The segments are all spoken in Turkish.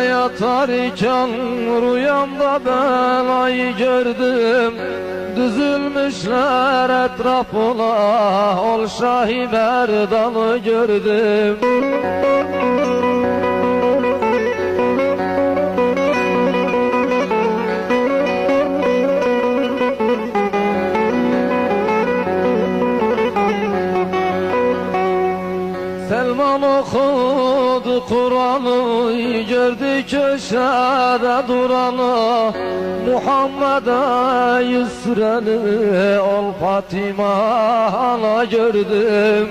yatarken rüyamda belayı gördüm. Düzülmüşler etrafına, ol Şahi Merdan'ı gördüm. Selman okudu Kur'an'ı, gördü köşede duranı. Muhammed'e yüzsüreni, ol Fatıma ana gördüm.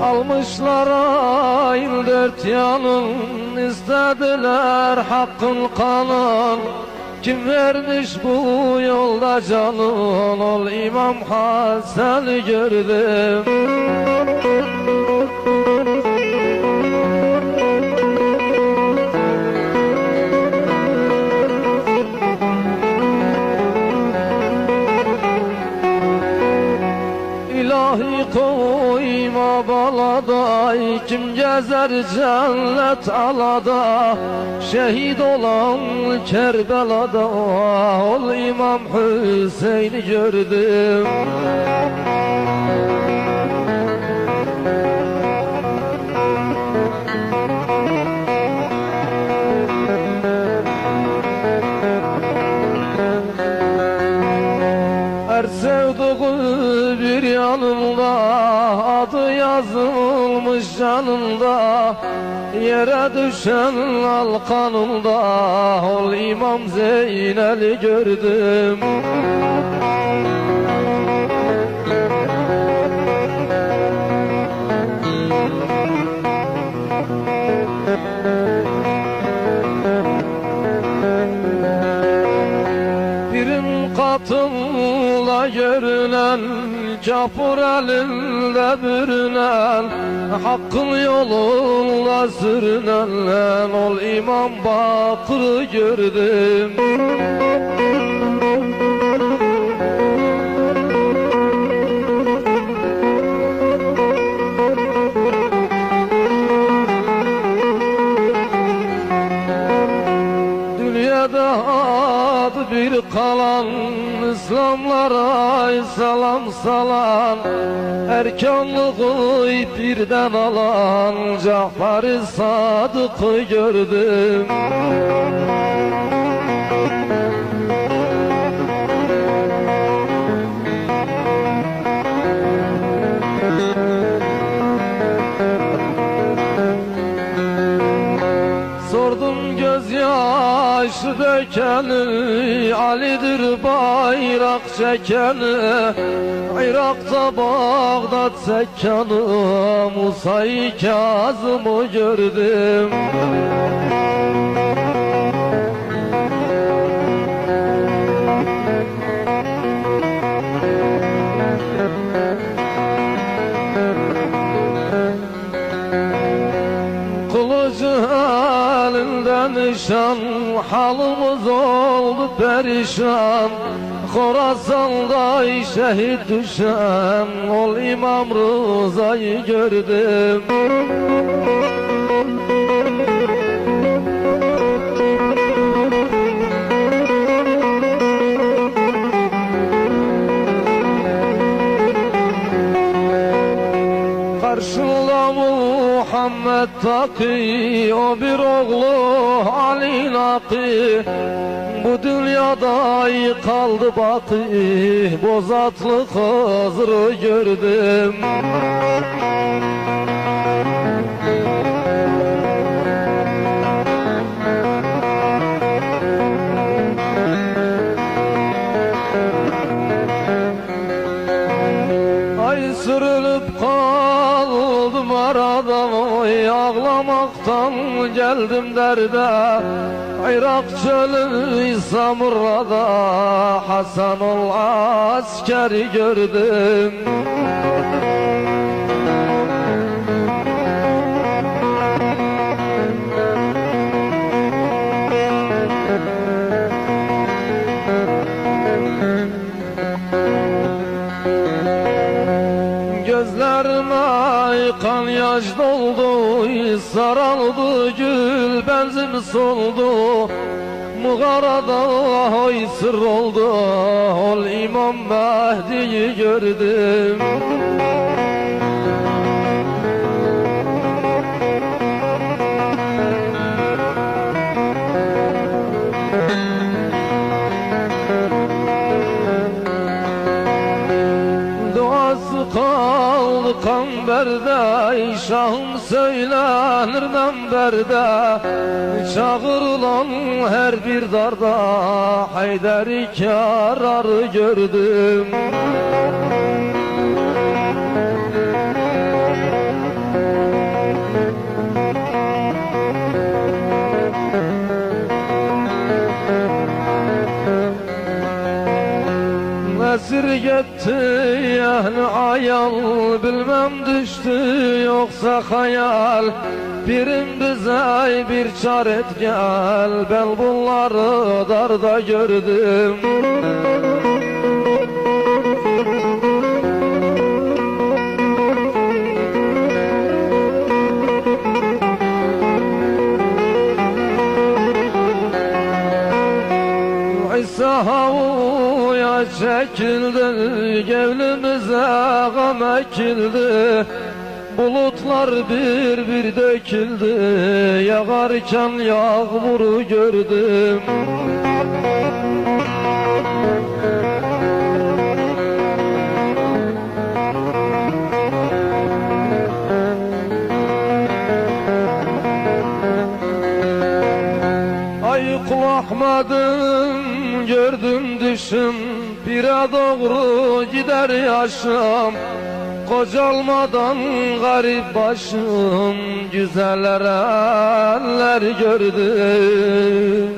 Almışlar ayın dört yanın, istediler hakkın kanın. Kim vermiş bu yolda canın, ol İmam Hasan'ı gördüm. İlahi koyma balada, kim gezer cennet alada. Şehit olan Kerbela'da, ol İmam Hüseyin'i gördüm. Her sevduğu bir yanımda, adı yazılmış canımda. Yere düşen al kanımda, ol İmam Zeynel'i gördüm. Birin katımla görünen, kapur elinde bürünen. Hakkın yolunda sürünen, ol İmam Bakır'ı gördüm. Dünyada adı bir kalan, İslamlara selam salan. Erkanlığı birden alan, Cafer-i Sadık'ı gördüm. Sordum gözyaşı dökeni, Ali'dir bayrak çekeni. Irak'ta Bağdat sekkanı, Musa-i Kazım'ı gördüm. Kılıcı elinden nişan, halımız oldu perişan. Khorasan'da şehit düşen, ol İmam Rıza'yı gördüm. Karşında Muhammed Taki, o bir oğlu Ali Naki. Bu dünyada kaldı baki, Bozatlı Hızır'ı gördüm. Ay sürülüp kaldım arada, oy ağlamaktan geldim derde. Irak çölü Samurra'da, Hasan ol askeri gördüm. saraldı gül benzin soldu, mağarada ay sır oldu, ol İmam Mehdi'yi gördüm. Kaldı kamberde, şahım söylenir memberde, çağırılan her bir darda Haydar-ı Kârar'ı gördüm. Esirgetti ehli ayal, bilmem düştü yoksa hayal. Birim bize bir çaret gel, ben bunları darda gördüm. İsa çekildi, gevlimize gam ekildi. Bulutlar bir bir döküldü, yağarken yağmuru gördüm. Kulakmadım, gördüm düşüm, bire doğru gider yaşım. Kocalmadan garip başım, güzeller eller gördüm.